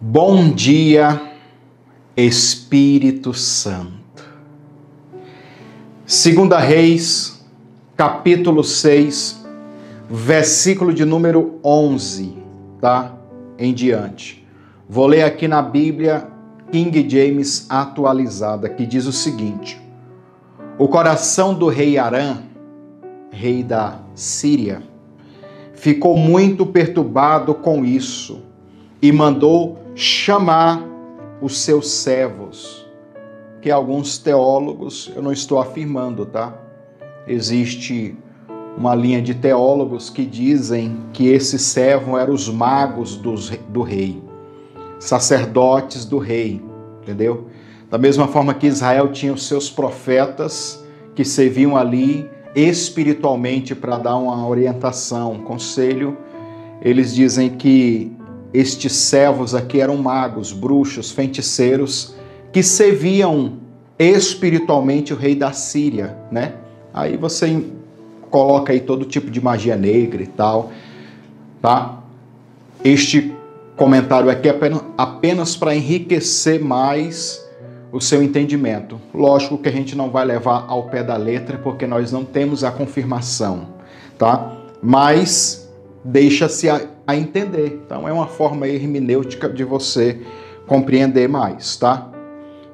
Bom dia, Espírito Santo. 2 Reis, capítulo 6, versículo de número 11, tá? Em diante. Vou ler aqui na Bíblia King James atualizada, que diz o seguinte: o coração do rei Aram, rei da Síria, ficou muito perturbado com isso e mandou chamar os seus servos, que alguns teólogos, eu não estou afirmando, tá? Existe uma linha de teólogos que dizem que esses servos eram os magos do rei, sacerdotes do rei, entendeu? Da mesma forma que Israel tinha os seus profetas que serviam ali espiritualmente para dar uma orientação, um conselho, eles dizem que estes servos aqui eram magos, bruxos, feiticeiros, que serviam espiritualmente o rei da Síria, né? Aí você coloca aí todo tipo de magia negra e tal, tá? Este comentário aqui é apenas para enriquecer mais o seu entendimento. Lógico que a gente não vai levar ao pé da letra, porque nós não temos a confirmação, tá? Mas deixa-se a entender. Então é uma forma hermenêutica de você compreender mais, tá?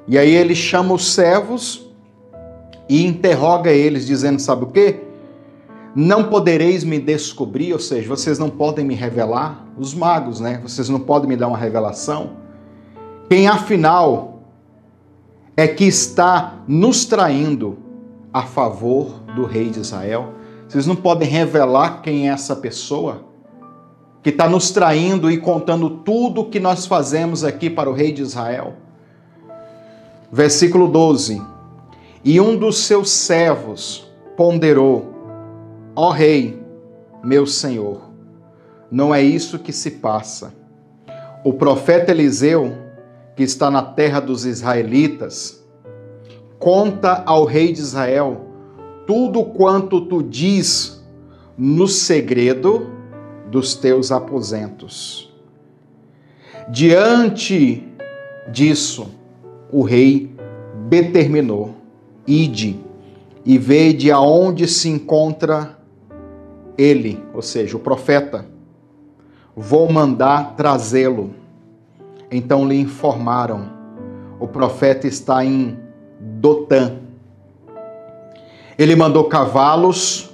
E aí ele chama os servos e interroga eles, dizendo, sabe o quê? Não podereis me descobrir, ou seja, vocês não podem me revelar, os magos, né? Vocês não podem me dar uma revelação. Quem afinal é que está nos traindo a favor do rei de Israel? Vocês não podem revelar quem é essa pessoa que está nos traindo e contando tudo o que nós fazemos aqui para o rei de Israel? Versículo 12. E um dos seus servos ponderou: ó rei, meu senhor, não é isso que se passa. O profeta Eliseu, que está na terra dos israelitas, conta ao rei de Israel tudo quanto tu diz no segredo dos teus aposentos. Diante disso, o rei determinou: ide e vede aonde se encontra ele, ou seja, o profeta. Vou mandar trazê-lo. Então lhe informaram: o profeta está em Dotã. Ele mandou cavalos,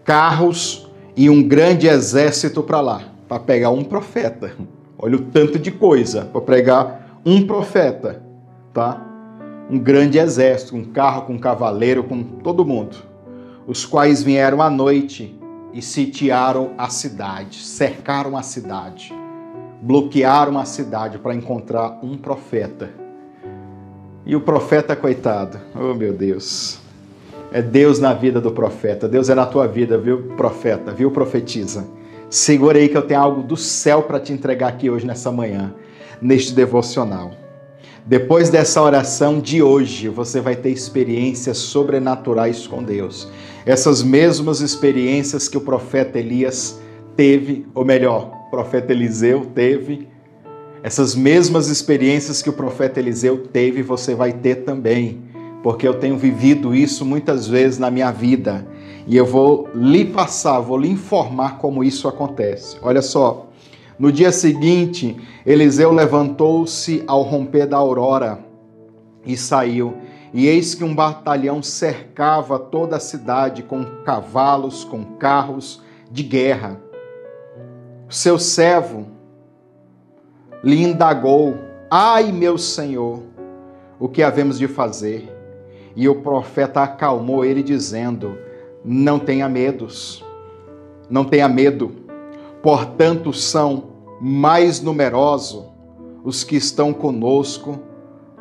carros e um grande exército para lá, para pegar um profeta. Olha o tanto de coisa para pegar um profeta, tá? Um grande exército, um carro com cavaleiro, com todo mundo, os quais vieram à noite e sitiaram a cidade, cercaram a cidade, bloquearam a cidade para encontrar um profeta. E o profeta, coitado, oh meu Deus, é Deus na vida do profeta, Deus é na tua vida, viu, profeta, viu, profetiza. Segura aí que eu tenho algo do céu para te entregar aqui hoje, nessa manhã, neste devocional. Depois dessa oração de hoje, você vai ter experiências sobrenaturais com Deus. Essas mesmas experiências que o profeta Elias teve, ou melhor, o profeta Eliseu teve, essas mesmas experiências que o profeta Eliseu teve, você vai ter também, porque eu tenho vivido isso muitas vezes na minha vida, e eu vou lhe passar, vou lhe informar como isso acontece. Olha só, no dia seguinte, Eliseu levantou-se ao romper da aurora e saiu, e eis que um batalhão cercava toda a cidade com cavalos, com carros de guerra. Seu servo lhe indagou: ai, meu senhor, o que havemos de fazer? E o profeta acalmou ele, dizendo: não tenha medos, não tenha medo, portanto são mais numerosos os que estão conosco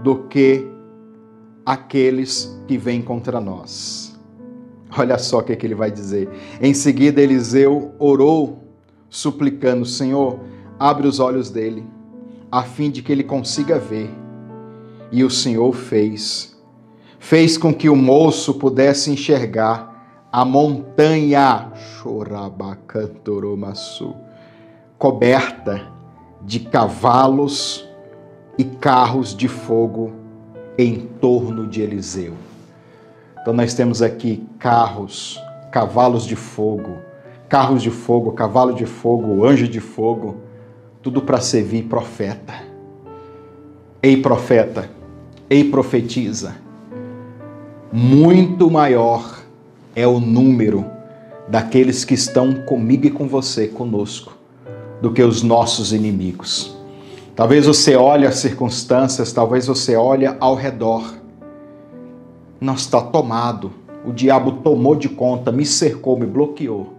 do que aqueles que vêm contra nós. Olha só o que ele vai dizer. Em seguida Eliseu orou, suplicando: Senhor, abre os olhos dele, a fim de que ele consiga ver. E o Senhor fez com que o moço pudesse enxergar a montanha coberta de cavalos e carros de fogo em torno de Eliseu. Então nós temos aqui carros, cavalos de fogo, carros de fogo, cavalo de fogo, anjo de fogo, tudo para servir profeta. Ei profeta, ei profetiza, muito maior é o número daqueles que estão comigo e com você, conosco, do que os nossos inimigos. Talvez você olhe as circunstâncias, talvez você olhe ao redor. Não está tomado. O diabo tomou de conta, me cercou, me bloqueou.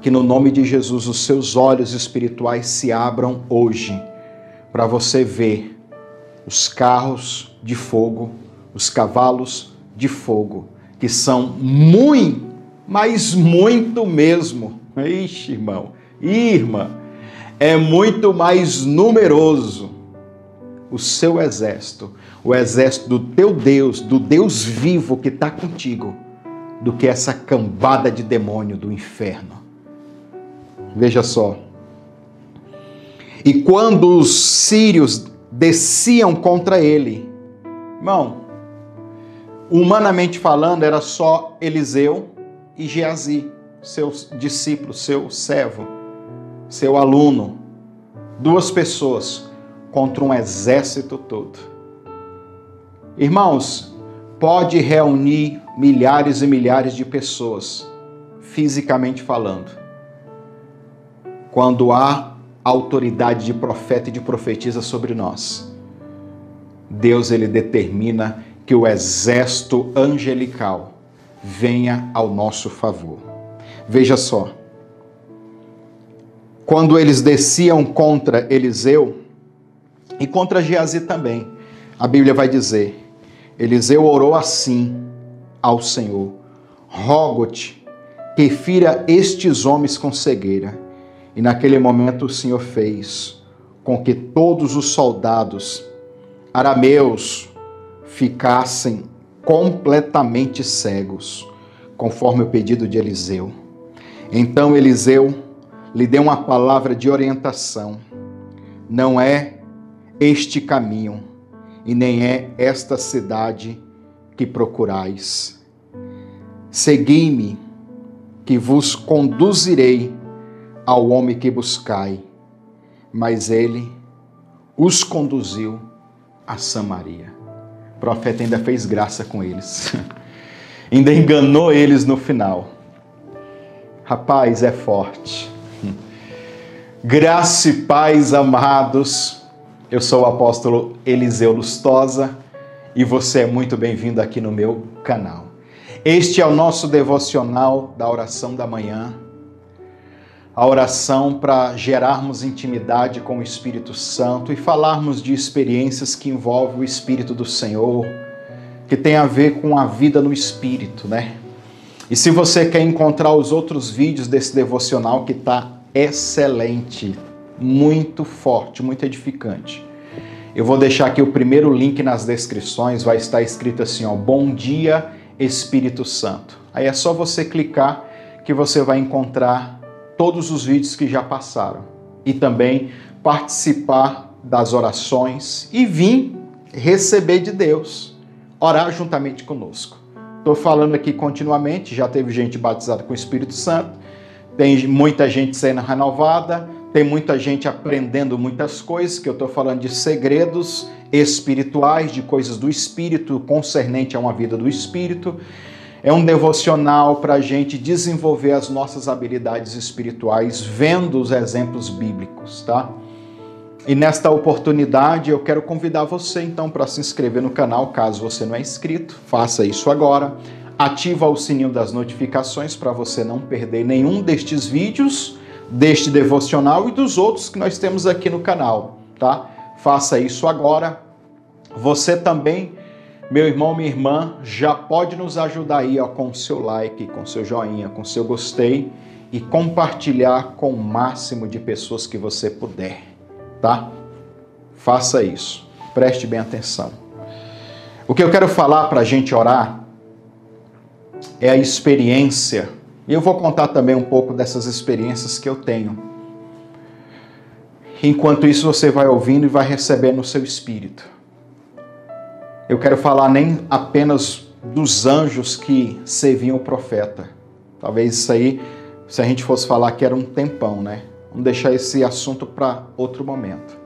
Que no nome de Jesus os seus olhos espirituais se abram hoje para você ver os carros de fogo, os cavalos de fogo, que são muito, mas muito mesmo. Ixi, irmão, irmã, é muito mais numeroso o seu exército, o exército do teu Deus, do Deus vivo que está contigo, do que essa cambada de demônio do inferno. Veja só. E quando os sírios desciam contra ele, irmão, humanamente falando, era só Eliseu e Geazi, seu discípulo, seu servo, seu aluno, 2 pessoas contra um exército todo. Irmãos, pode reunir milhares e milhares de pessoas, fisicamente falando. Quando há autoridade de profeta e de profetisa sobre nós, Deus ele determina que o exército angelical venha ao nosso favor. Veja só. Quando eles desciam contra Eliseu e contra Geazi também, a Bíblia vai dizer, Eliseu orou assim ao Senhor: rogo-te que fira estes homens com cegueira. E naquele momento o Senhor fez com que todos os soldados arameus ficassem completamente cegos, conforme o pedido de Eliseu. Então Eliseu lhe deu uma palavra de orientação: não é este caminho e nem é esta cidade que procurais. Segui-me, que vos conduzirei ao homem que buscai. Mas ele os conduziu a Samaria. O profeta ainda fez graça com eles. Ainda enganou eles no final. Rapaz, é forte. Graça e paz, amados. Eu sou o apóstolo Eliseu Lustosa e você é muito bem-vindo aqui no meu canal. Este é o nosso devocional da oração da manhã. A oração para gerarmos intimidade com o Espírito Santo e falarmos de experiências que envolvem o Espírito do Senhor, que tem a ver com a vida no Espírito, né? E se você quer encontrar os outros vídeos desse devocional, que está excelente, muito forte, muito edificante, eu vou deixar aqui o primeiro link nas descrições, vai estar escrito assim, ó, Bom Dia Espírito Santo. Aí é só você clicar que você vai encontrar todos os vídeos que já passaram e também participar das orações e vir receber de Deus, orar juntamente conosco. Estou falando aqui continuamente, já teve gente batizada com o Espírito Santo, tem muita gente sendo renovada, tem muita gente aprendendo muitas coisas, que eu estou falando de segredos espirituais, de coisas do Espírito, concernente a uma vida do Espírito. É um devocional para a gente desenvolver as nossas habilidades espirituais, vendo os exemplos bíblicos, tá? E nesta oportunidade eu quero convidar você então para se inscrever no canal, caso você não é inscrito, faça isso agora. Ativa o sininho das notificações para você não perder nenhum destes vídeos, deste devocional e dos outros que nós temos aqui no canal, tá? Faça isso agora. Você também, meu irmão, minha irmã, já pode nos ajudar aí, ó, com o seu like, com o seu joinha, com o seu gostei e compartilhar com o máximo de pessoas que você puder, tá? Faça isso. Preste bem atenção. O que eu quero falar para a gente orar é a experiência, e eu vou contar também um pouco dessas experiências que eu tenho. Enquanto isso você vai ouvindo e vai recebendo no seu espírito. Eu quero falar nem apenas dos anjos que serviam o profeta. Talvez isso aí, se a gente fosse falar que era um tempão, né? Vamos deixar esse assunto para outro momento.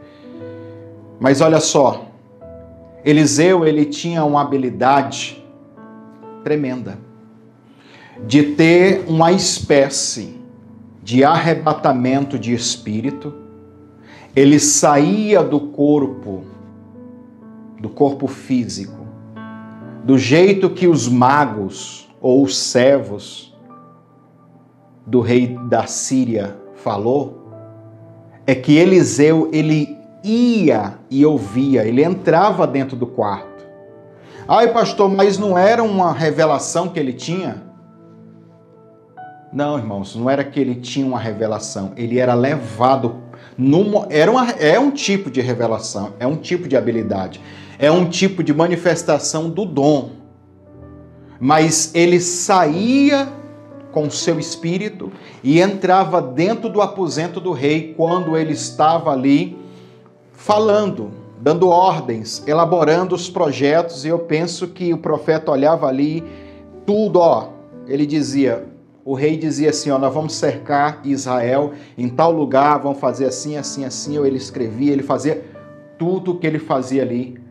Mas olha só, Eliseu, ele tinha uma habilidade tremenda de ter uma espécie de arrebatamento de espírito. Ele saía do corpo físico, do jeito que os magos ou os servos do rei da Síria falou, é que Eliseu, ele ia e ouvia, ele entrava dentro do quarto. Ai, pastor, mas não era uma revelação que ele tinha? Não, irmãos, não era que ele tinha uma revelação, ele era levado, é um tipo de revelação, é um tipo de habilidade, é um tipo de manifestação do dom. Mas ele saía com o seu espírito e entrava dentro do aposento do rei quando ele estava ali falando, dando ordens, elaborando os projetos, e eu penso que o profeta olhava ali tudo, ele dizia, o rei dizia assim, nós vamos cercar Israel em tal lugar, vamos fazer assim, assim, assim, ou ele escrevia, ele fazia tudo o que ele fazia ali,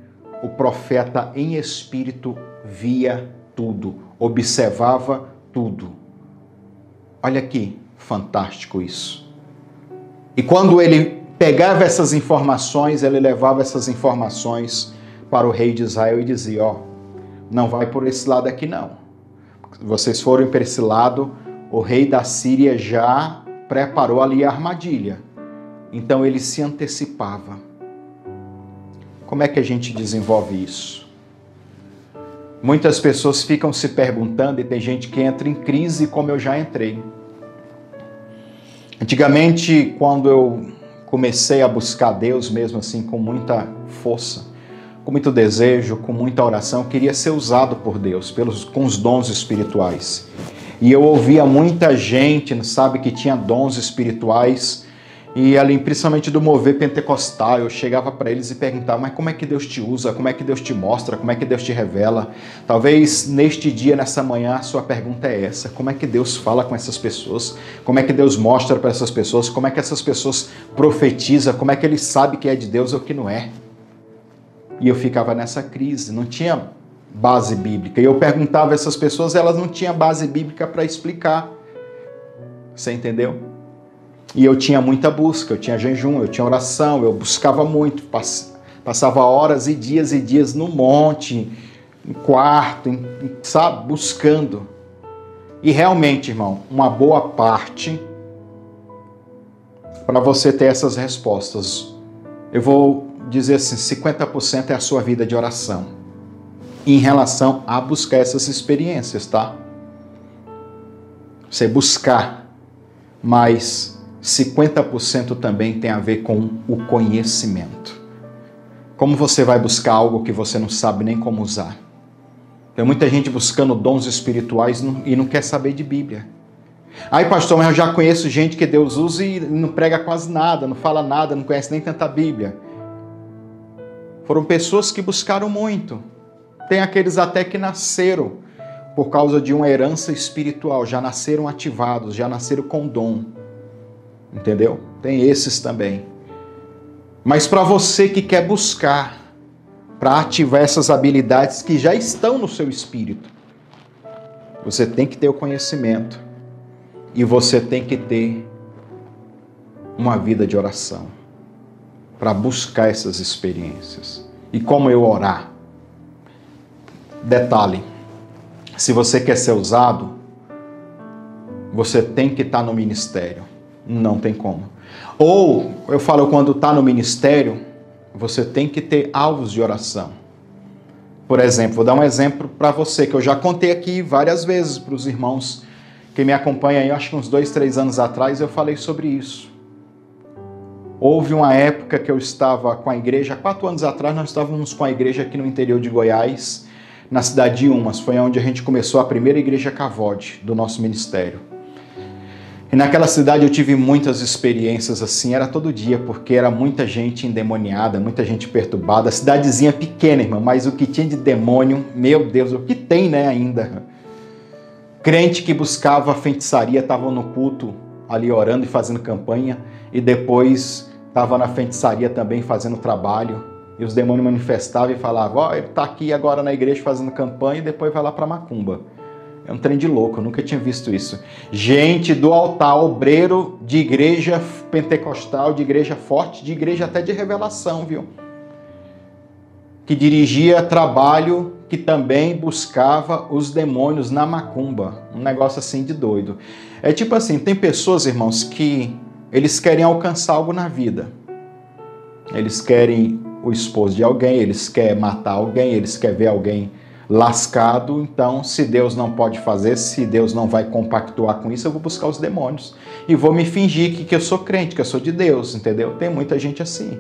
o profeta em espírito via tudo, observava tudo. Olha que fantástico isso. E quando ele pegava essas informações, ele levava essas informações para o rei de Israel e dizia, não vai por esse lado aqui não. Vocês foram por esse lado, o rei da Síria já preparou ali a armadilha. Então ele se antecipava. Como é que a gente desenvolve isso? Muitas pessoas ficam se perguntando, e tem gente que entra em crise como eu já entrei. Antigamente, quando eu comecei a buscar Deus mesmo assim com muita força, com muito desejo, com muita oração, eu queria ser usado por Deus, com os dons espirituais. E eu ouvia muita gente, sabe, que tinha dons espirituais, e ali, principalmente do mover pentecostal, eu chegava para eles e perguntava, mas como é que Deus te usa? Como é que Deus te mostra? Como é que Deus te revela? Talvez neste dia, nessa manhã, a sua pergunta é essa: como é que Deus fala com essas pessoas? Como é que Deus mostra para essas pessoas? Como é que essas pessoas profetizam? Como é que ele sabe que é de Deus ou que não é? E eu ficava nessa crise, não tinha base bíblica. E eu perguntava a essas pessoas, elas não tinham base bíblica para explicar. Você entendeu? E eu tinha muita busca, eu tinha jejum, eu tinha oração, eu buscava muito, passava horas e dias no monte, em quarto, sabe, buscando. E realmente, irmão, uma boa parte para você ter essas respostas, eu vou dizer assim, 50% é a sua vida de oração, em relação a buscar essas experiências, tá? Você buscar, mas 50% também tem a ver com o conhecimento. Como você vai buscar algo que você não sabe nem como usar? Tem muita gente buscando dons espirituais e não quer saber de Bíblia. Aí, pastor, mas eu já conheço gente que Deus usa e não prega quase nada, não fala nada, não conhece nem tanta Bíblia. Foram pessoas que buscaram muito. Tem aqueles até que nasceram por causa de uma herança espiritual, já nasceram ativados, já nasceram com dom. Entendeu? Tem esses também. Mas para você que quer buscar, para ativar essas habilidades que já estão no seu espírito, você tem que ter o conhecimento e você tem que ter uma vida de oração para buscar essas experiências. E como eu orar? Detalhe, se você quer ser usado, você tem que estar no ministério. Não tem como. Ou, eu falo, quando está no ministério, você tem que ter alvos de oração. Por exemplo, vou dar um exemplo para você, que eu já contei aqui várias vezes para os irmãos que me acompanham aí, acho que uns 2, 3 anos atrás, eu falei sobre isso. Houve uma época que eu estava com a igreja, 4 anos atrás, nós estávamos com a igreja aqui no interior de Goiás, na cidade de Umas, foi onde a gente começou a primeira igreja Cavode do nosso ministério. E naquela cidade eu tive muitas experiências assim, era todo dia, porque era muita gente endemoniada, muita gente perturbada. A cidadezinha pequena, irmão, mas o que tinha de demônio, meu Deus, o que tem, né, ainda? Crente que buscava feitiçaria, estavam no culto ali orando e fazendo campanha, e depois estava na feitiçaria também fazendo trabalho, e os demônios manifestavam e falavam, ó, ele está aqui agora na igreja fazendo campanha e depois vai lá para macumba. É um trem de louco, eu nunca tinha visto isso. Gente do altar, obreiro de igreja pentecostal, de igreja forte, de igreja até de revelação, viu? Que dirigia trabalho que também buscava os demônios na macumba. Um negócio assim de doido. É tipo assim, tem pessoas, irmãos, que eles querem alcançar algo na vida. Eles querem o esposo de alguém, eles querem matar alguém, eles querem ver alguém lascado. Então, se Deus não pode fazer, se Deus não vai compactuar com isso, eu vou buscar os demônios. E vou me fingir que eu sou crente, que eu sou de Deus, entendeu? Tem muita gente assim.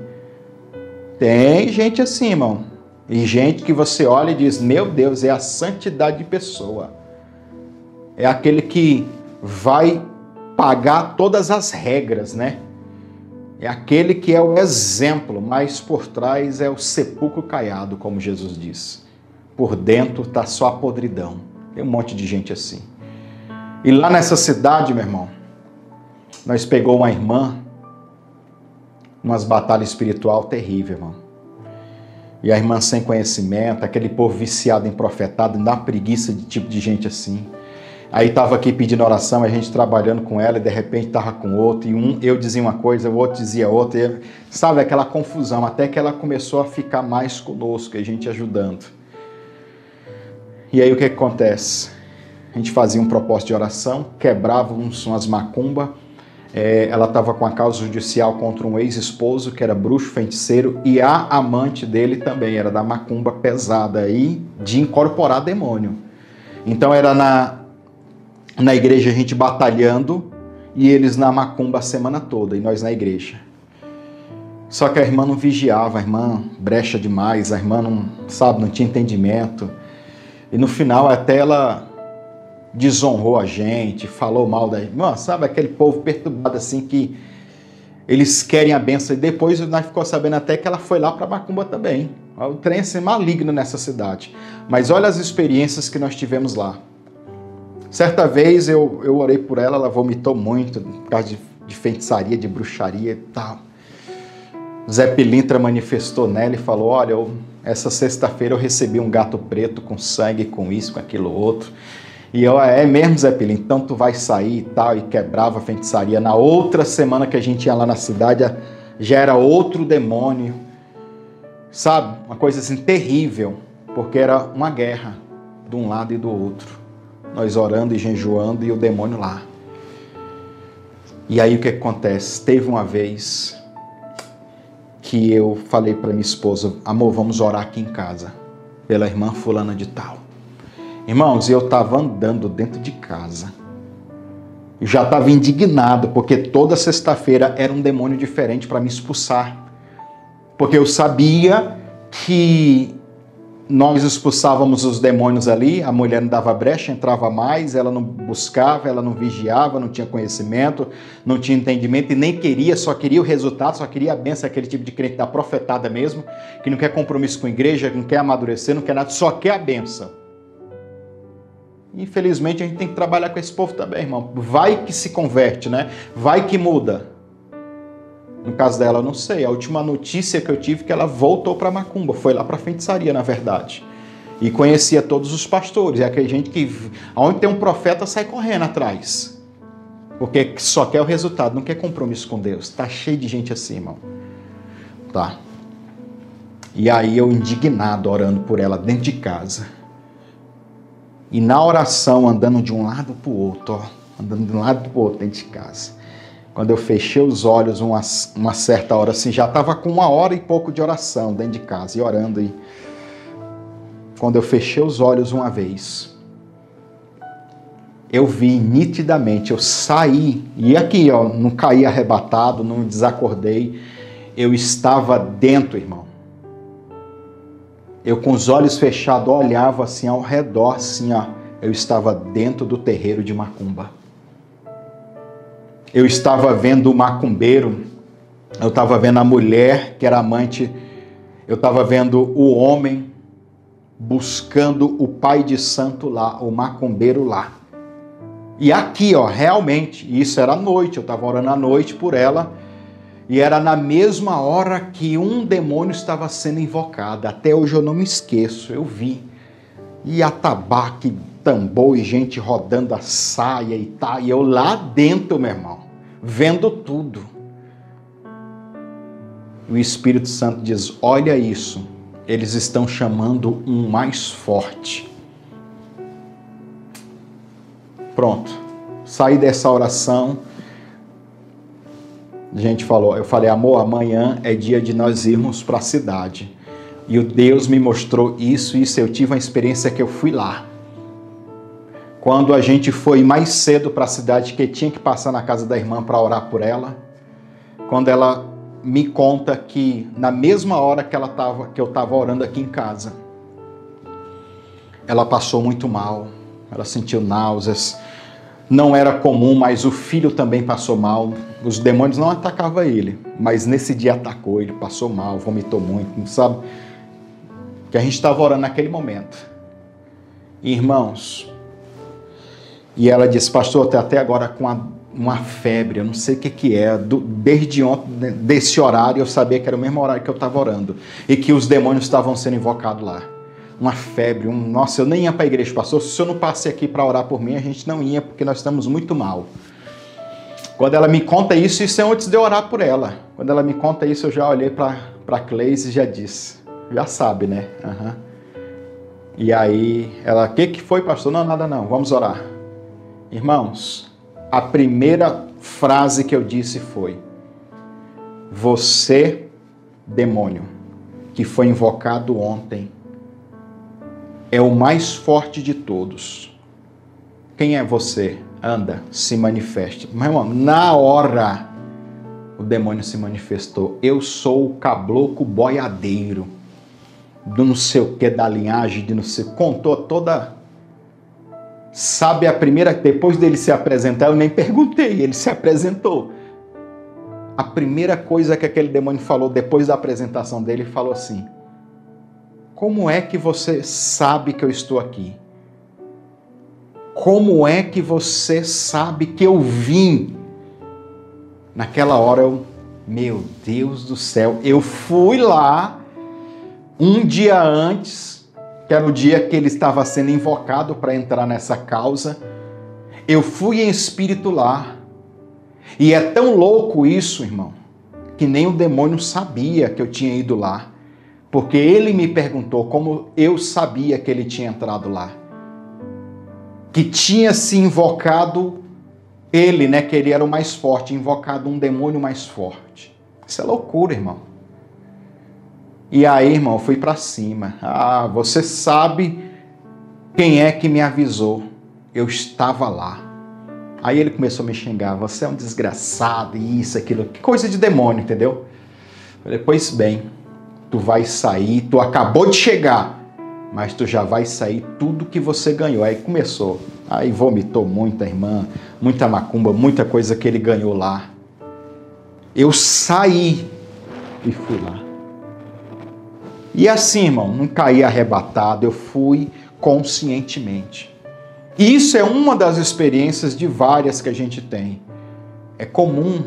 Tem gente assim, irmão. E gente que você olha e diz, meu Deus, é a santidade de pessoa. É aquele que vai pagar todas as regras, né? É aquele que é o exemplo, mas por trás é o sepulcro caiado, como Jesus diz. Por dentro está só a podridão. Tem um monte de gente assim. E lá nessa cidade, meu irmão, nós pegou uma irmã, umas batalhas espiritual terrível, irmão. E a irmã sem conhecimento, aquele povo viciado em profetado, dá preguiça de tipo de gente assim. Aí estava aqui pedindo oração, a gente trabalhando com ela, e de repente estava com outro, e eu dizia uma coisa, o outro dizia outra, e, sabe, aquela confusão, até que ela começou a ficar mais conosco, a gente ajudando. E aí o que acontece? A gente fazia um propósito de oração, quebrava umas macumba, ela estava com a causa judicial contra um ex-esposo, que era bruxo, feiticeiro, e a amante dele também, era da macumba pesada aí, de incorporar demônio. Então era na igreja a gente batalhando, e eles na macumba a semana toda, e nós na igreja. Só que a irmã não vigiava, a irmã brecha demais, a irmã não, sabe, não tinha entendimento. E no final até ela desonrou a gente, falou mal da irmã, sabe, aquele povo perturbado assim que eles querem a benção. E depois nós ficou sabendo até que ela foi lá para macumba também. O trem assim maligno nessa cidade. Mas olha as experiências que nós tivemos lá. Certa vez eu orei por ela, ela vomitou muito por causa de feitiçaria, de bruxaria e tal. Zé Pilintra manifestou nela e falou, olha, essa sexta-feira eu recebi um gato preto com sangue, com isso, com aquilo outro. E eu, é mesmo, Zé Pilintra, então tu vai sair e tal, e quebrava a feitiçaria. Na outra semana que a gente ia lá na cidade, já era outro demônio. Sabe? Uma coisa assim terrível, porque era uma guerra de um lado e do outro. Nós orando e jejuando e o demônio lá. E aí o que acontece? Teve uma vez que eu falei para minha esposa, amor, vamos orar aqui em casa, pela irmã fulana de tal. Irmãos, eu estava andando dentro de casa. Eu já estava indignado, porque toda sexta-feira era um demônio diferente para me expulsar. Porque eu sabia que nós expulsávamos os demônios ali, a mulher não dava brecha, entrava mais, ela não buscava, ela não vigiava, não tinha conhecimento, não tinha entendimento e nem queria, só queria o resultado, só queria a bênção, aquele tipo de crente da profetada mesmo, que não quer compromisso com a igreja, que não quer amadurecer, não quer nada, só quer a bênção. Infelizmente a gente tem que trabalhar com esse povo também, irmão. Vai que se converte, né? Vai que muda. No caso dela, eu não sei. A última notícia que eu tive é que ela voltou para macumba. Foi lá para feitiçaria, na verdade. E conhecia todos os pastores. É aquele gente que, onde tem um profeta, sai correndo atrás. Porque só quer o resultado, não quer compromisso com Deus. Tá cheio de gente assim, irmão. Tá. E aí eu indignado, orando por ela dentro de casa. E na oração, andando de um lado para o outro, ó, andando de um lado para o outro dentro de casa. Quando eu fechei os olhos, uma certa hora, assim, já estava com 1 hora e pouco de oração dentro de casa, e orando. E quando eu fechei os olhos uma vez, eu vi nitidamente, eu saí, e aqui, ó, não caí arrebatado, não desacordei, eu estava dentro, irmão. Eu com os olhos fechados olhava assim ao redor, assim, ó. Eu estava dentro do terreiro de macumba. eu estava vendo o macumbeiro, eu estava vendo a mulher que era amante, eu estava vendo o homem buscando o pai de santo lá, o macumbeiro lá. E aqui, ó, realmente, isso era à noite, eu estava orando à noite por ela, e era na mesma hora que um demônio estava sendo invocado. Até hoje eu não me esqueço, eu vi. E atabaque, tambor e gente rodando a saia e tal. E eu lá dentro, meu irmão, vendo tudo. O Espírito Santo diz, olha isso, eles estão chamando um mais forte. Pronto, saí dessa oração. A gente falou, eu falei, amor, amanhã é dia de nós irmos para a cidade. E o Deus me mostrou isso, eu tive uma experiência que eu fui lá. Quando a gente foi mais cedo para a cidade, que tinha que passar na casa da irmã para orar por ela, quando ela me conta que na mesma hora que eu estava orando aqui em casa, ela passou muito mal, ela sentiu náuseas. Não era comum, mas o filho também passou mal. Os demônios não atacavam ele, mas nesse dia atacou, ele passou mal, vomitou muito, não sabe? Que a gente estava orando naquele momento. Irmãos, e ela disse, pastor, até agora com uma febre, eu não sei o que é, desde ontem, desse horário, eu sabia que era o mesmo horário que eu estava orando, e que os demônios estavam sendo invocados lá. Uma febre, nossa, eu nem ia para a igreja, pastor, se o senhor não passe aqui para orar por mim, a gente não ia, porque nós estamos muito mal. Quando ela me conta isso é antes de eu orar por ela. Quando ela me conta isso, eu já olhei para a Cleise e já disse, já sabe, né? Uhum. E aí, ela, o que foi, pastor? Não, nada não, vamos orar. Irmãos, a primeira frase que eu disse foi, você, demônio, que foi invocado ontem, é o mais forte de todos. Quem é você? Anda, se manifeste. Meu irmão, na hora o demônio se manifestou. Eu sou o caboclo boiadeiro, do não sei o que, da linhagem, de não sei. Contou toda. Sabe a primeira, depois dele se apresentar, eu nem perguntei, ele se apresentou. A primeira coisa que aquele demônio falou depois da apresentação dele, ele falou assim, como é que você sabe que eu estou aqui? Como é que você sabe que eu vim? Naquela hora meu Deus do céu, eu fui lá um dia antes, que era o dia que ele estava sendo invocado para entrar nessa causa. Eu fui em espírito lá. E é tão louco isso, irmão, que nem o demônio sabia que eu tinha ido lá. Porque ele me perguntou como eu sabia que ele tinha entrado lá. Que tinha se invocado ele, né? Que ele era o mais forte, invocado um demônio mais forte. Isso é loucura, irmão. E aí, irmão, eu fui para cima. Ah, você sabe quem é que me avisou? Eu estava lá. Aí ele começou a me xingar. Você é um desgraçado, isso, aquilo. Que coisa de demônio, entendeu? Eu falei, pois bem. Tu vai sair, tu acabou de chegar, mas tu já vai sair tudo que você ganhou. Aí começou, aí vomitou muita irmã, muita macumba, muita coisa que ele ganhou lá. Eu saí e fui lá. E assim, irmão, não caí arrebatado, eu fui conscientemente. E isso é uma das experiências de várias que a gente tem. É comum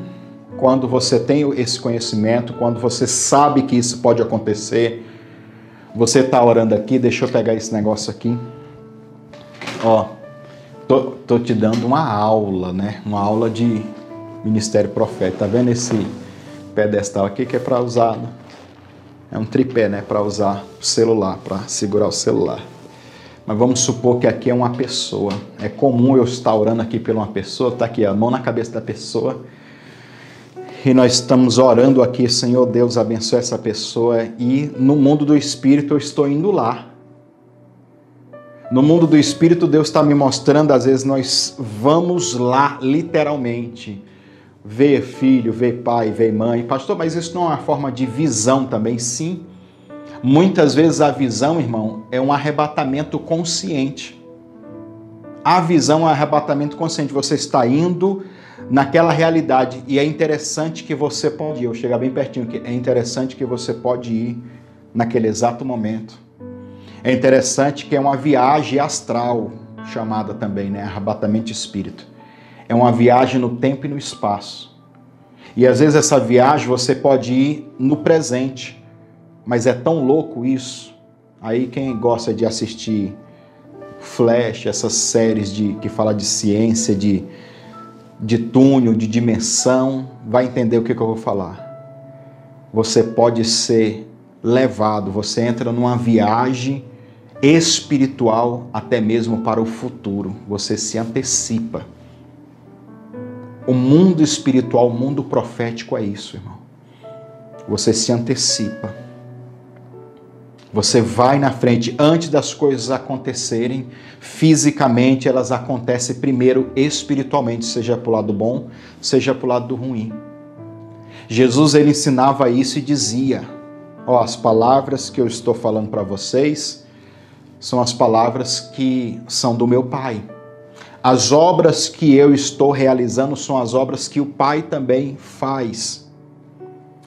quando você tem esse conhecimento, quando você sabe que isso pode acontecer, você está orando aqui, deixa eu pegar esse negócio aqui. Ó, tô te dando uma aula, né? Uma aula de ministério profético. Tá vendo esse pedestal aqui que é para usar? É um tripé, né? Para usar o celular, para segurar o celular. Mas vamos supor que aqui é uma pessoa. É comum eu estar orando aqui por uma pessoa, tá aqui a mão na cabeça da pessoa. E nós estamos orando aqui, Senhor Deus, abençoe essa pessoa. E no mundo do Espírito eu estou indo lá. No mundo do Espírito Deus está me mostrando, às vezes nós vamos lá, literalmente. Ver filho, ver pai, ver mãe. Pastor, mas isso não é uma forma de visão também? Sim. Muitas vezes a visão, irmão, é um arrebatamento consciente. A visão é um arrebatamento consciente. Você está indo naquela realidade. E é interessante que você pode ir, eu chegar bem pertinho aqui, é interessante que você pode ir naquele exato momento. É interessante que é uma viagem astral, chamada também, né? Arrebatamento de espírito. É uma viagem no tempo e no espaço. E às vezes essa viagem você pode ir no presente, mas é tão louco isso. Aí quem gosta de assistir Flash, essas séries que fala de ciência, de túnel, de dimensão, vai entender o que eu vou falar. Você pode ser levado, você entra numa viagem espiritual até mesmo para o futuro. Você se antecipa. O mundo espiritual, o mundo profético é isso, irmão. Você se antecipa. Você vai na frente. Antes das coisas acontecerem, fisicamente elas acontecem primeiro espiritualmente, seja para o lado bom, seja para o lado ruim. Jesus, ele ensinava isso e dizia, as palavras que eu estou falando para vocês são as palavras que são do meu Pai. As obras que eu estou realizando são as obras que o Pai também faz.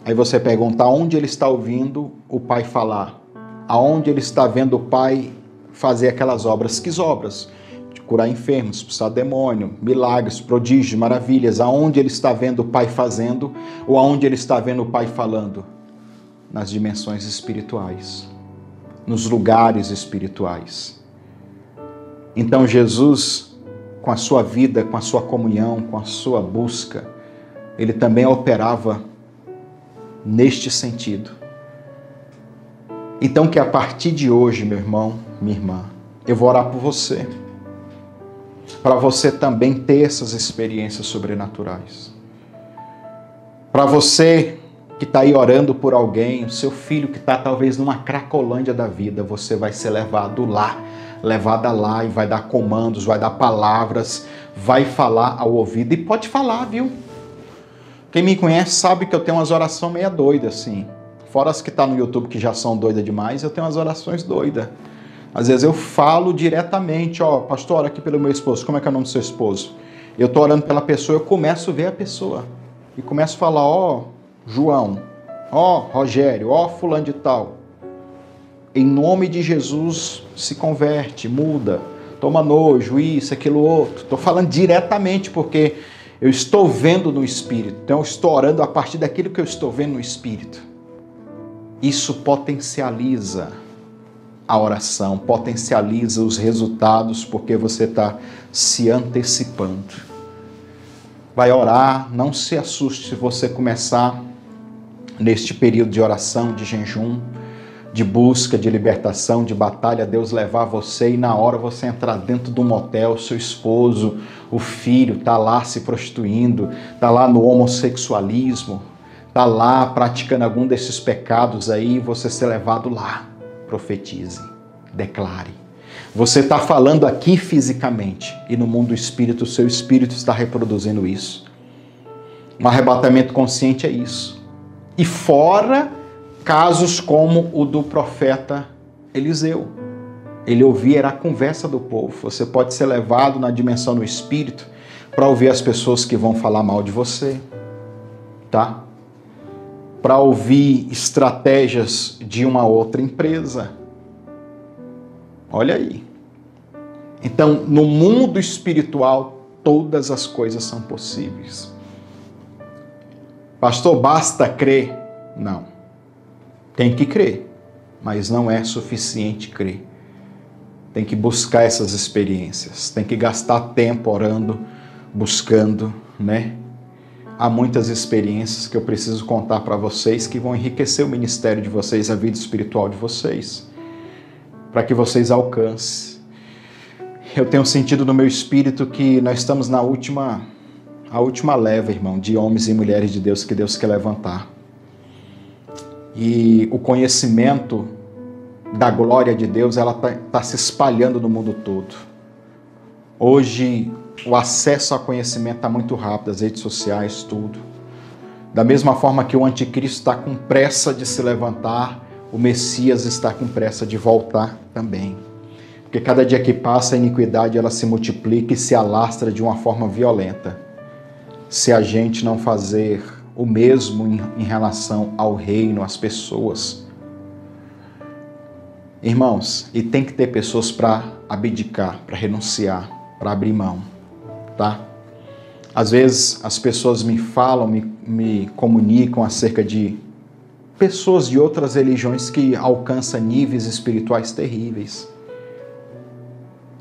Aí você pergunta, aonde ele está ouvindo o Pai falar? Aonde ele está vendo o Pai fazer aquelas obras? Que obras? De curar enfermos, expulsar demônio, milagres, prodígios, maravilhas. Aonde ele está vendo o Pai fazendo ou aonde ele está vendo o Pai falando? Nas dimensões espirituais, nos lugares espirituais. Então Jesus, com a sua vida, com a sua comunhão, com a sua busca, ele também operava neste sentido. Então que a partir de hoje, meu irmão, minha irmã, eu vou orar por você, para você também ter essas experiências sobrenaturais. Para você que está aí orando por alguém, o seu filho que está talvez numa cracolândia da vida, você vai ser levada lá e vai dar comandos, vai dar palavras, vai falar ao ouvido e pode falar, viu? Quem me conhece sabe que eu tenho umas orações meia doidas, assim. Fora as que tá no YouTube que já são doidas demais, eu tenho umas orações doidas. Às vezes eu falo diretamente, pastor, ora aqui pelo meu esposo, como é que é o nome do seu esposo? Eu tô orando pela pessoa, eu começo a ver a pessoa. E começo a falar, João, Rogério, fulano de tal. Em nome de Jesus, se converte, muda, toma nojo, isso, aquilo, outro. Estou falando diretamente porque eu estou vendo no Espírito. Então eu estou orando a partir daquilo que eu estou vendo no Espírito. Isso potencializa a oração, potencializa os resultados porque você está se antecipando. Vai orar, não se assuste se você começar neste período de oração, de jejum, de busca, de libertação, de batalha, Deus levar você e na hora você entrar dentro de um motel, seu esposo, o filho está lá se prostituindo, está lá no homossexualismo, está lá praticando algum desses pecados aí, você ser levado lá. Profetize, declare. Você está falando aqui fisicamente e no mundo do espírito, o seu espírito está reproduzindo isso. Um arrebatamento consciente é isso. E fora casos como o do profeta Eliseu. Ele ouvia, era a conversa do povo. Você pode ser levado na dimensão do espírito para ouvir as pessoas que vão falar mal de você, tá? Para ouvir estratégias de uma outra empresa. Olha aí. Então, no mundo espiritual, todas as coisas são possíveis. Pastor, basta crer? Não. Tem que crer, mas não é suficiente crer. Tem que buscar essas experiências, tem que gastar tempo orando, buscando, né? Há muitas experiências que eu preciso contar para vocês que vão enriquecer o ministério de vocês, a vida espiritual de vocês, para que vocês alcancem. Eu tenho sentido no meu espírito que nós estamos na última leva, irmão, de homens e mulheres de Deus que Deus quer levantar. E o conhecimento da glória de Deus, ela tá se espalhando no mundo todo. Hoje, o acesso ao conhecimento está muito rápido, as redes sociais, tudo. Da mesma forma que o anticristo está com pressa de se levantar, o Messias está com pressa de voltar também. Porque cada dia que passa, a iniquidade ela se multiplica e se alastra de uma forma violenta. se a gente não fazer o mesmo em relação ao reino, às pessoas. Irmãos, e tem que ter pessoas para abdicar, para renunciar, para abrir mão, tá? Às vezes as pessoas me falam, me comunicam acerca de pessoas de outras religiões que alcançam níveis espirituais terríveis.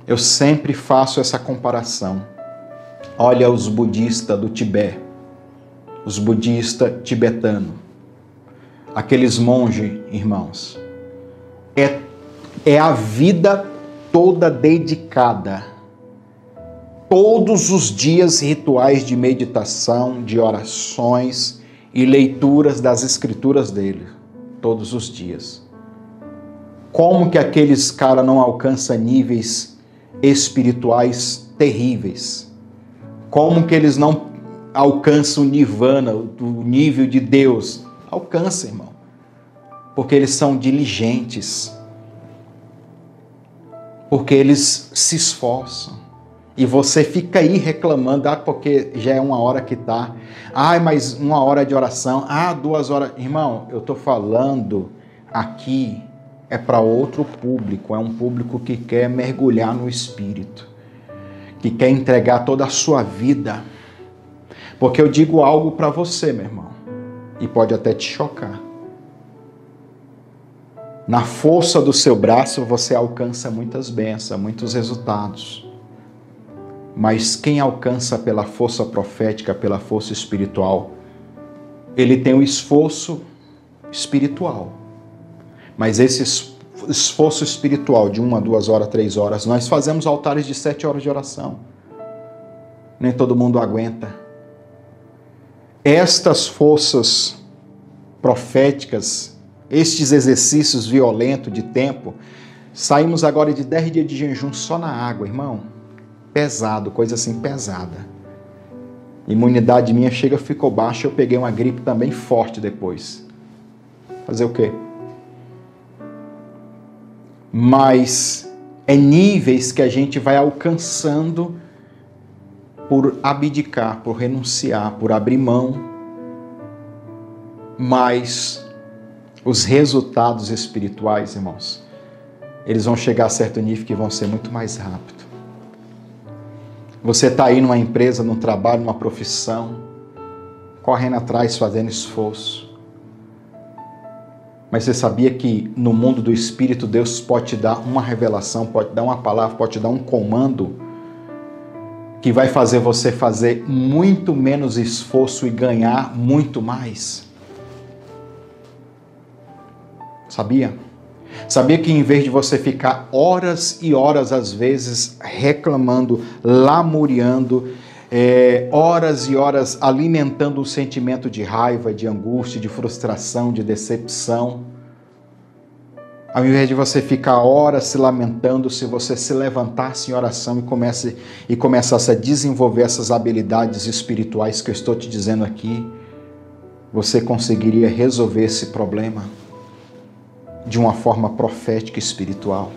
Eu sempre faço essa comparação. Olha os budistas do Tibete, os budistas tibetanos, aqueles monges, irmãos, é a vida toda dedicada, todos os dias rituais de meditação, de orações e leituras das escrituras dele, todos os dias. Como que aqueles caras não alcançam níveis espirituais terríveis? Como que eles não alcançam o nirvana, o nível de Deus? Alcançam, irmão. Porque eles são diligentes. Porque eles se esforçam. E você fica aí reclamando, porque já é uma hora que tá. Mas 1 hora de oração. 2 horas. Irmão, eu tô falando aqui é para outro público. É um público que quer mergulhar no Espírito. Que quer entregar toda a sua vida. Porque eu digo algo para você, meu irmão, e pode até te chocar. Na força do seu braço você alcança muitas bênçãos, muitos resultados. Mas quem alcança pela força profética, pela força espiritual, ele tem um esforço espiritual. Mas esse esforço espiritual de 1, 2 horas, 3 horas, nós fazemos altares de 7 horas de oração. Nem todo mundo aguenta. Estas forças proféticas, estes exercícios violentos de tempo, saímos agora de 10 dias de jejum só na água, irmão. Pesado, coisa assim pesada. Imunidade minha ficou baixa, eu peguei uma gripe também forte depois. Fazer o quê? Mas é níveis que a gente vai alcançando por abdicar, por renunciar, por abrir mão. Mas os resultados espirituais, irmãos, eles vão chegar a certo nível que vão ser muito mais rápido. Você está aí numa empresa, num trabalho, numa profissão, correndo atrás, fazendo esforço. Mas você sabia que no mundo do Espírito, Deus pode te dar uma revelação, pode te dar uma palavra, pode te dar um comando que vai fazer você fazer muito menos esforço e ganhar muito mais? Sabia? Sabia que em vez de você ficar horas e horas, às vezes, reclamando, lamuriando, horas e horas alimentando um sentimento de raiva, de angústia, de frustração, de decepção, ao invés de você ficar horas se lamentando, se você se levantasse em oração e começasse a desenvolver essas habilidades espirituais que eu estou te dizendo aqui, você conseguiria resolver esse problema de uma forma profética e espiritual.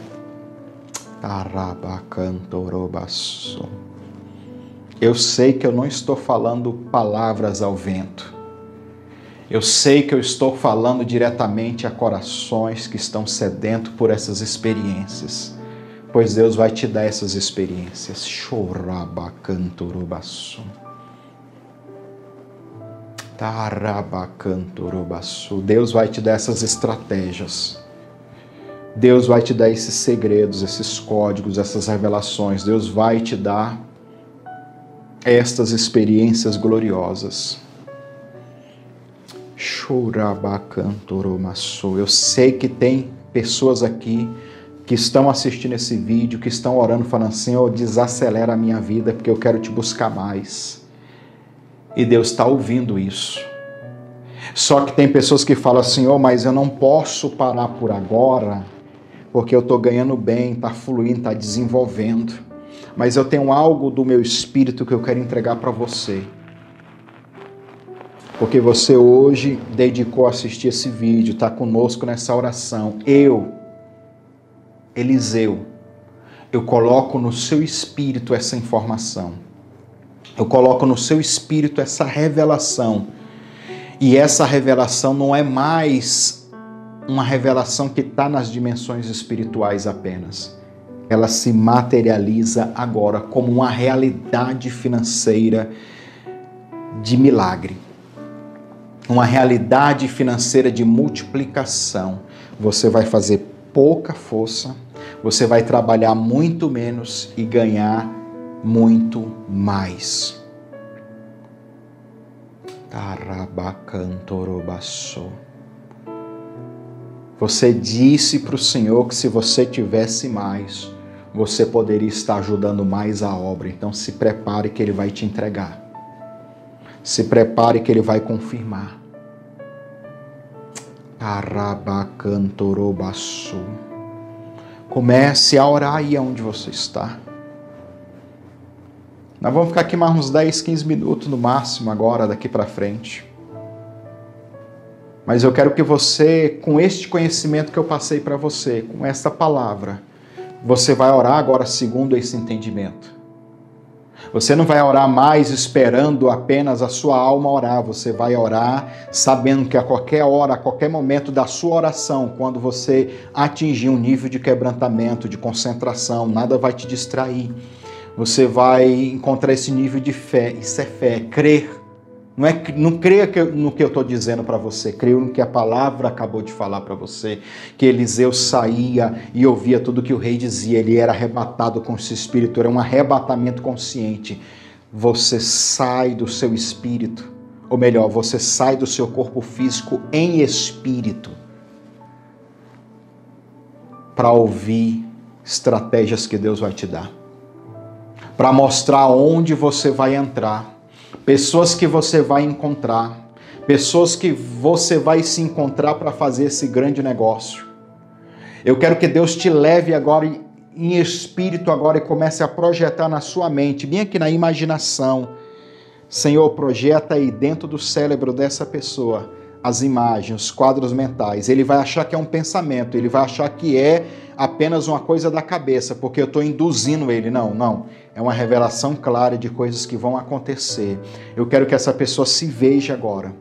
Eu sei que eu não estou falando palavras ao vento. Eu sei que eu estou falando diretamente a corações que estão sedentos por essas experiências, pois Deus vai te dar essas experiências. Deus vai te dar essas estratégias. Deus vai te dar esses segredos, esses códigos, essas revelações. Deus vai te dar estas experiências gloriosas. Eu sei que tem pessoas aqui que estão assistindo esse vídeo, que estão orando, falando assim: desacelera a minha vida, porque eu quero te buscar mais. E Deus está ouvindo isso. Só que tem pessoas que falam assim: mas eu não posso parar por agora, porque eu estou ganhando bem, está fluindo, está desenvolvendo. Mas eu tenho algo do meu espírito que eu quero entregar para você. Porque você hoje dedicou a assistir esse vídeo, está conosco nessa oração. Eliseu, eu coloco no seu espírito essa informação. Eu coloco no seu espírito essa revelação. E essa revelação não é mais uma revelação que está nas dimensões espirituais apenas. Ela se materializa agora como uma realidade financeira de milagre. Uma realidade financeira de multiplicação. Você vai fazer pouca força, você vai trabalhar muito menos e ganhar muito mais. Você disse para o Senhor que se você tivesse mais, você poderia estar ajudando mais a obra. Então se prepare que Ele vai te entregar. Se prepare que Ele vai confirmar. Comece a orar aí onde você está. Nós vamos ficar aqui mais uns 10, 15 minutos no máximo agora, daqui para frente. Mas eu quero que você, com este conhecimento que eu passei para você, com essa palavra, você vai orar agora segundo esse entendimento. Você não vai orar mais esperando apenas a sua alma orar. Você vai orar sabendo que a qualquer hora, a qualquer momento da sua oração, quando você atingir um nível de quebrantamento, de concentração, nada vai te distrair. Você vai encontrar esse nível de fé. Isso é fé, é crer. Não creia no que eu estou dizendo para você, creia no que a palavra acabou de falar para você, que Eliseu saía e ouvia tudo que o rei dizia, ele era arrebatado com esse espírito, era um arrebatamento consciente. Você sai do seu espírito, ou melhor, você sai do seu corpo físico em espírito, para ouvir estratégias que Deus vai te dar, para mostrar onde você vai entrar, pessoas que você vai encontrar, pessoas que você vai se encontrar para fazer esse grande negócio. Eu quero que Deus te leve agora em espírito agora e comece a projetar na sua mente, bem aqui na imaginação. Senhor, projeta aí dentro do cérebro dessa pessoa as imagens, os quadros mentais. Ele vai achar que é um pensamento, ele vai achar que é apenas uma coisa da cabeça, porque eu estou induzindo ele. Não. É uma revelação clara de coisas que vão acontecer. Eu quero que essa pessoa se veja agora,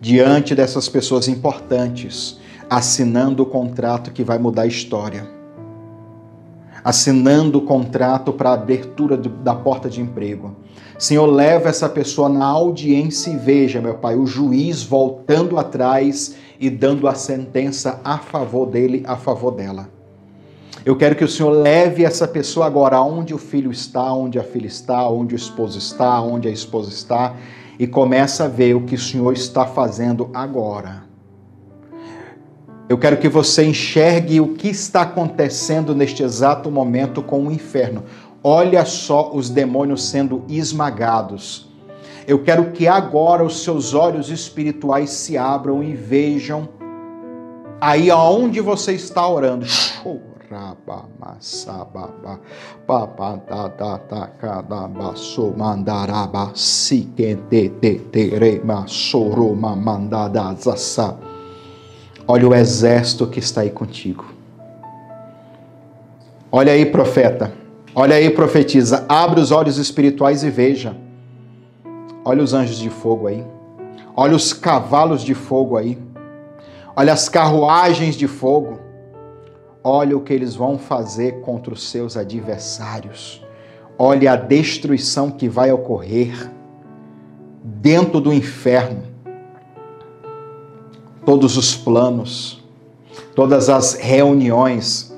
diante dessas pessoas importantes, assinando o contrato que vai mudar a história. Assinando o contrato para a abertura da porta de emprego. Senhor, leva essa pessoa na audiência e veja, meu Pai, o juiz voltando atrás e dando a sentença a favor dele, a favor dela. Eu quero que o Senhor leve essa pessoa agora onde o filho está, onde a filha está, onde o esposo está, onde a esposa está, e começa a ver o que o Senhor está fazendo agora. Eu quero que você enxergue o que está acontecendo neste exato momento com o inferno. Olha só os demônios sendo esmagados. Eu quero que agora os seus olhos espirituais se abram e vejam aí aonde você está orando. Olha o exército que está aí contigo. Olha aí, profeta. Olha aí, profetiza. Abre os olhos espirituais e veja. Olha os anjos de fogo aí. Olha os cavalos de fogo aí. Olha as carruagens de fogo. Olha o que eles vão fazer contra os seus adversários. Olha a destruição que vai ocorrer dentro do inferno. Todos os planos, todas as reuniões,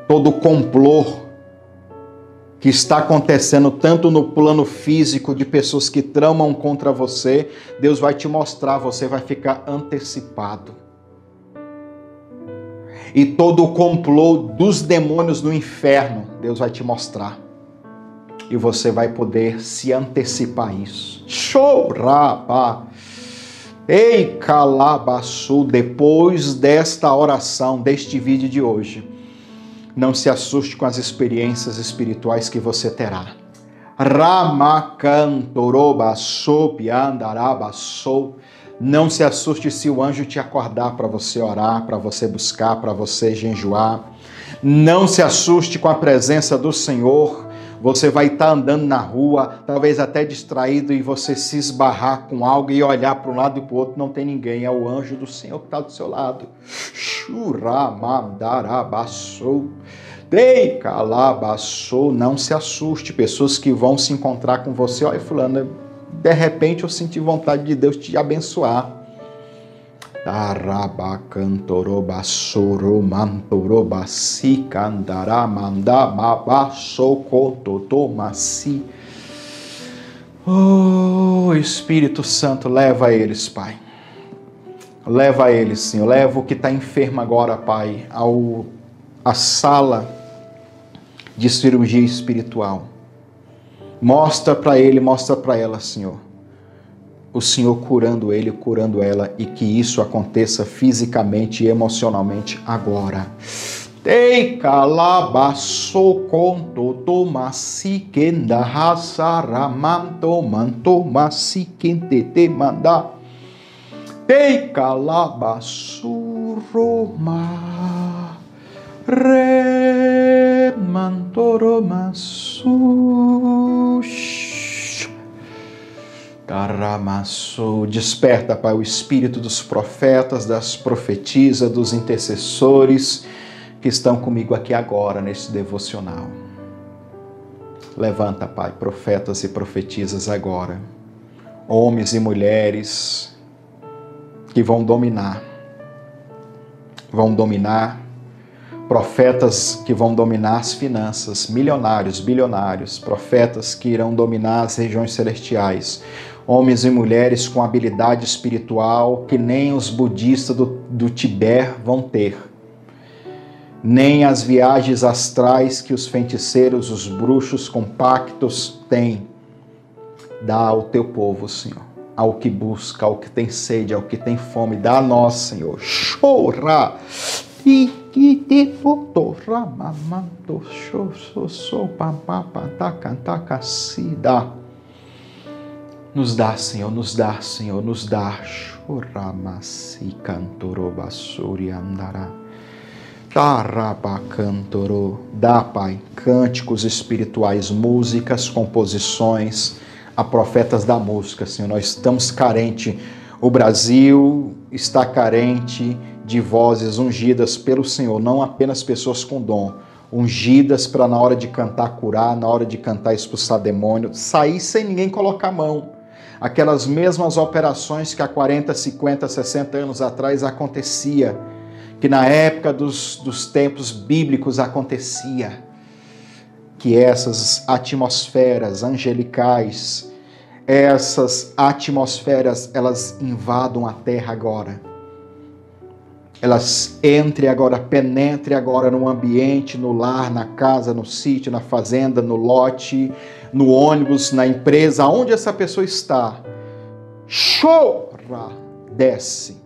todo o complô que está acontecendo tanto no plano físico de pessoas que tramam contra você, Deus vai te mostrar, você vai ficar antecipado. E todo o complô dos demônios no inferno, Deus vai te mostrar. E você vai poder se antecipar isso. Show, rapaz! Ei, calabaçu, depois desta oração, deste vídeo de hoje, não se assuste com as experiências espirituais que você terá. Não se assuste se o anjo te acordar para você orar, para você buscar, para você jejuar. Não se assuste com a presença do Senhor Você vai estar andando na rua, talvez até distraído, e você se esbarrar com algo e olhar para um lado e para o outro, não tem ninguém. É o anjo do Senhor que está do seu lado. Churamandarabassou. Dei calabaçou. Não se assuste. Pessoas que vão se encontrar com você. Olha, fulano, de repente eu senti vontade de Deus te abençoar. Tarabacantorobassoromantorobassi candaramandababassocototomasi. Oh, Espírito Santo, leva eles, Pai. Leva eles, Senhor. Leva o que está enfermo agora, Pai, à sala de cirurgia espiritual. Mostra para ele, mostra para ela, Senhor. O Senhor curando ele, curando ela, e que isso aconteça fisicamente e emocionalmente agora. Tei calabaço conto tomasi kenda hasaramanto manto masi kente te manda. Tei calabaço roma re mantoromasu. Caramaço. Desperta, Pai, o espírito dos profetas, das profetisas, dos intercessores que estão comigo aqui agora, nesse devocional. Levanta, Pai, profetas e profetisas agora, homens e mulheres que vão dominar, profetas que vão dominar as finanças, milionários, bilionários, profetas que irão dominar as regiões celestiais, homens e mulheres com habilidade espiritual que nem os budistas do Tibete vão ter, nem as viagens astrais que os feiticeiros, os bruxos compactos têm. Dá ao teu povo, Senhor, ao que busca, ao que tem sede, ao que tem fome. Dá a nós, Senhor. Chora! Nos dá, Senhor, nos dá, Senhor, nos dá. Choramasi cantorobassuri andará. Tarabacantoro. Dá, Pai, cânticos espirituais, músicas, composições, a profetas da música, Senhor. Nós estamos carentes. O Brasil está carente de vozes ungidas pelo Senhor, não apenas pessoas com dom, ungidas para na hora de cantar curar, na hora de cantar expulsar demônio, sair sem ninguém colocar a mão. Aquelas mesmas operações que há 40, 50, 60 anos atrás acontecia, que na época dos tempos bíblicos acontecia, que essas atmosferas angelicais, essas atmosferas, elas invadam a terra agora. Elas entrem agora, penetrem agora no ambiente, no lar, na casa, no sítio, na fazenda, no lote, no ônibus, na empresa, onde essa pessoa está. Chora, desce.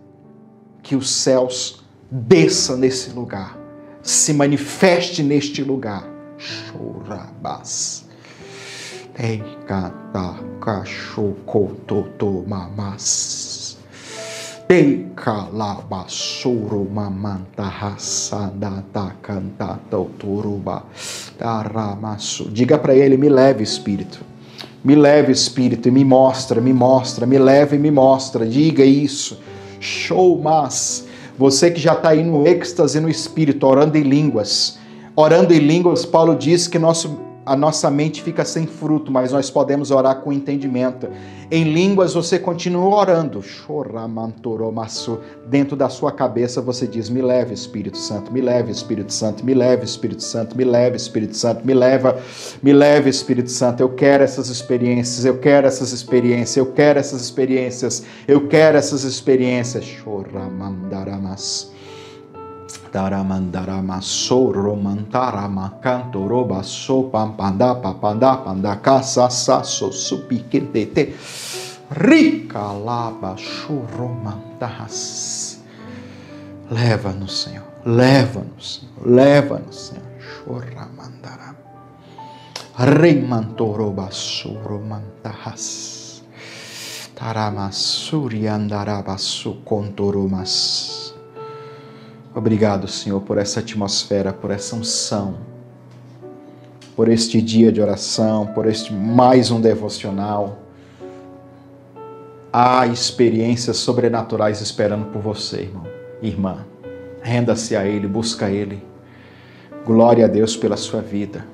Que os céus desçam nesse lugar, se manifeste neste lugar. Chorabas. Eicata, cachocototo, mamas. Calabasuro mamanta raçada canta turuba taramaço. Diga para ele: me leve, Espírito, me e me mostra, me leva e me mostra. Diga isso. Show, mas você que já está aí no êxtase no Espírito, orando em línguas, Paulo diz que a nossa mente fica sem fruto, mas nós podemos orar com entendimento. Em línguas você continua orando. Dentro da sua cabeça você diz: me leve, Espírito Santo, me leve, Espírito Santo, me leve, Espírito Santo, me leve, Espírito Santo, me leve, Espírito Santo. Eu quero essas experiências, eu quero essas experiências, eu quero essas experiências, eu quero essas experiências. Choramandaramas. Taramandaramasso romantarama cantorobasso pampanda papanda panda caçaçaço supiquetete ricalaba churomantas. Leva-nos, Senhor, leva-nos, Senhor. Choramandará remantorobasso romantas taramassuri andarabasso contoromas. Obrigado, Senhor, por essa atmosfera, por essa unção. por este dia de oração, por este mais um devocional. Há experiências sobrenaturais esperando por você, irmão, irmã. Renda-se a Ele, busca Ele. Glória a Deus pela sua vida.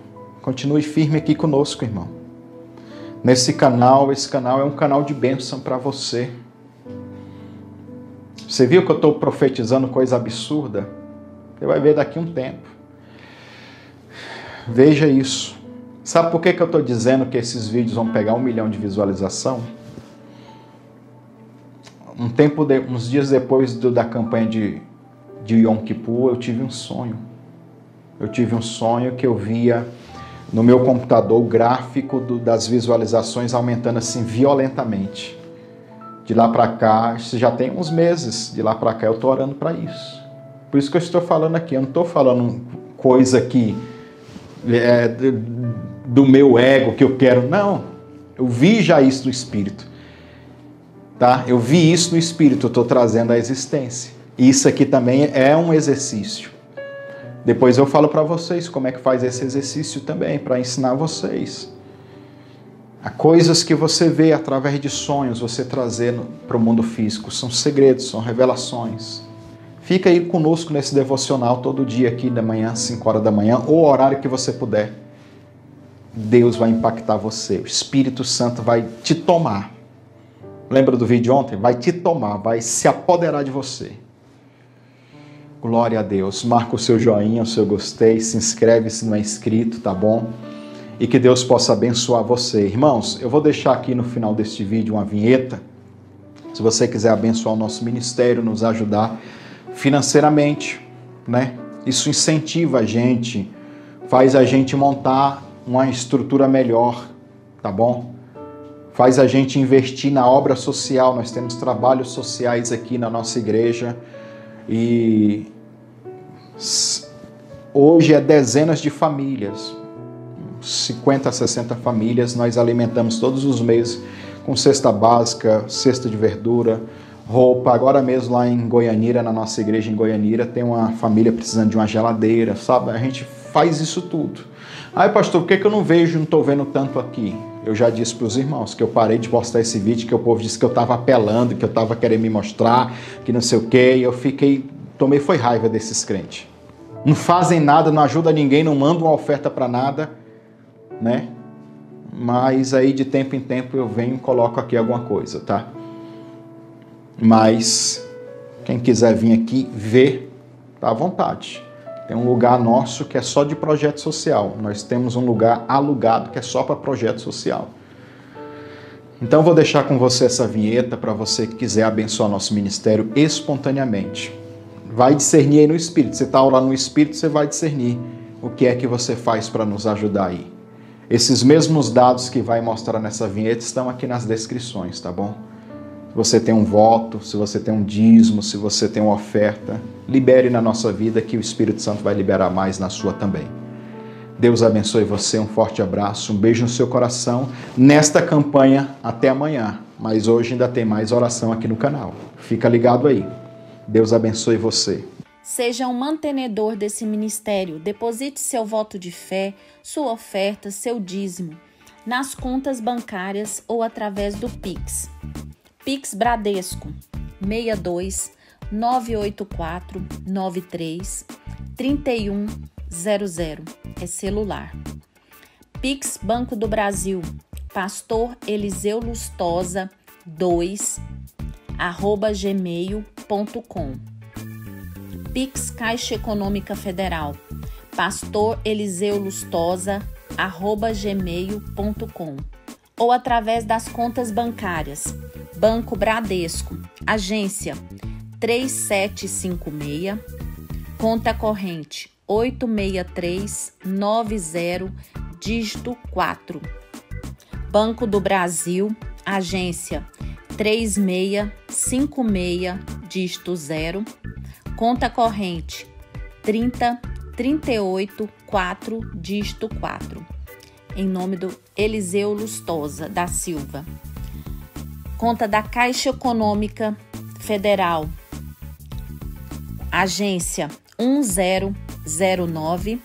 Continue firme aqui conosco, irmão. Esse canal é um canal de bênção para você. Você viu que eu estou profetizando coisa absurda? Você vai ver daqui a um tempo. Veja isso. Sabe por que eu estou dizendo que esses vídeos vão pegar 1 milhão de visualização? Uns dias depois da campanha de Yom Kippur, eu tive um sonho. Eu tive um sonho que eu via no meu computador o gráfico das visualizações aumentando assim violentamente. De lá para cá, isso já tem uns meses, de lá para cá eu estou orando para isso. Por isso que eu estou falando aqui, eu não estou falando coisa que do meu ego que eu quero, não. Eu vi já isso no Espírito. Tá? Eu vi isso no Espírito, eu estou trazendo à existência. E isso aqui também é um exercício. Depois eu falo para vocês como é que faz esse exercício também, para ensinar vocês. Há coisas que você vê através de sonhos, você trazendo para o mundo físico. São segredos, são revelações. Fica aí conosco nesse devocional todo dia aqui da manhã, 5 horas da manhã, ou o horário que você puder. Deus vai impactar você. O Espírito Santo vai te tomar. Lembra do vídeo de ontem? Vai te tomar, vai se apoderar de você. Glória a Deus. Marca o seu joinha, o seu gostei, se inscreve se não é inscrito, tá bom? E que Deus possa abençoar você. Irmãos, eu vou deixar aqui no final deste vídeo uma vinheta. Se você quiser abençoar o nosso ministério, nos ajudar financeiramente, né? Isso incentiva a gente, faz a gente montar uma estrutura melhor, tá bom? Faz a gente investir na obra social. Nós temos trabalhos sociais aqui na nossa igreja e hoje é dezenas de famílias, 50, 60 famílias, nós alimentamos todos os meses com cesta básica, cesta de verdura, roupa. Agora mesmo lá em Goianira, na nossa igreja em Goianira, tem uma família precisando de uma geladeira, sabe? A gente faz isso tudo. Ai, pastor, por que eu não vejo, não estou vendo tanto aqui? Eu já disse para os irmãos que eu parei de postar esse vídeo, que o povo disse que eu estava apelando, que eu estava querendo me mostrar, que não sei o quê, e eu tomei foi raiva desses crentes. Não fazem nada, não ajudam ninguém, não mandam uma oferta para nada, né? Mas aí de tempo em tempo eu venho e coloco aqui alguma coisa, tá? Mas quem quiser vir aqui ver, tá à vontade. Tem um lugar nosso que é só de projeto social. Nós temos um lugar alugado que é só para projeto social. Então vou deixar com você essa vinheta para você que quiser abençoar nosso ministério espontaneamente. Vai discernir aí no Espírito. Você está orando no Espírito, você vai discernir o que é que você faz para nos ajudar aí. Esses mesmos dados que vai mostrar nessa vinheta estão aqui nas descrições, tá bom? Se você tem um voto, se você tem um dízimo, se você tem uma oferta, libere na nossa vida que o Espírito Santo vai liberar mais na sua também. Deus abençoe você, um forte abraço, um beijo no seu coração. Nesta campanha, até amanhã. Mas hoje ainda tem mais oração aqui no canal. Fica ligado aí. Deus abençoe você. Seja um mantenedor desse ministério. Deposite seu voto de fé, sua oferta, seu dízimo, nas contas bancárias ou através do Pix. Pix Bradesco 62 984 93 3100 é celular. Pix Banco do Brasil Pastor Eliseu Lustosa 2 @gmail.com. Pix Caixa Econômica Federal Pastor Eliseu Lustosa @gmail.com ou através das contas bancárias Banco Bradesco, agência 3756, conta corrente 86390, dígito 4. Banco do Brasil, agência 3656, dígito 0, conta corrente 30384, dígito 4. Em nome do Eliseu Lustosa da Silva. Conta da Caixa Econômica Federal, agência 1009,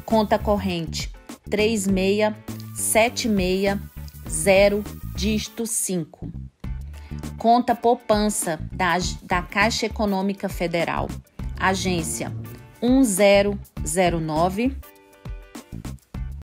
conta corrente 36760, dígito 5. Conta poupança da Caixa Econômica Federal, agência 1009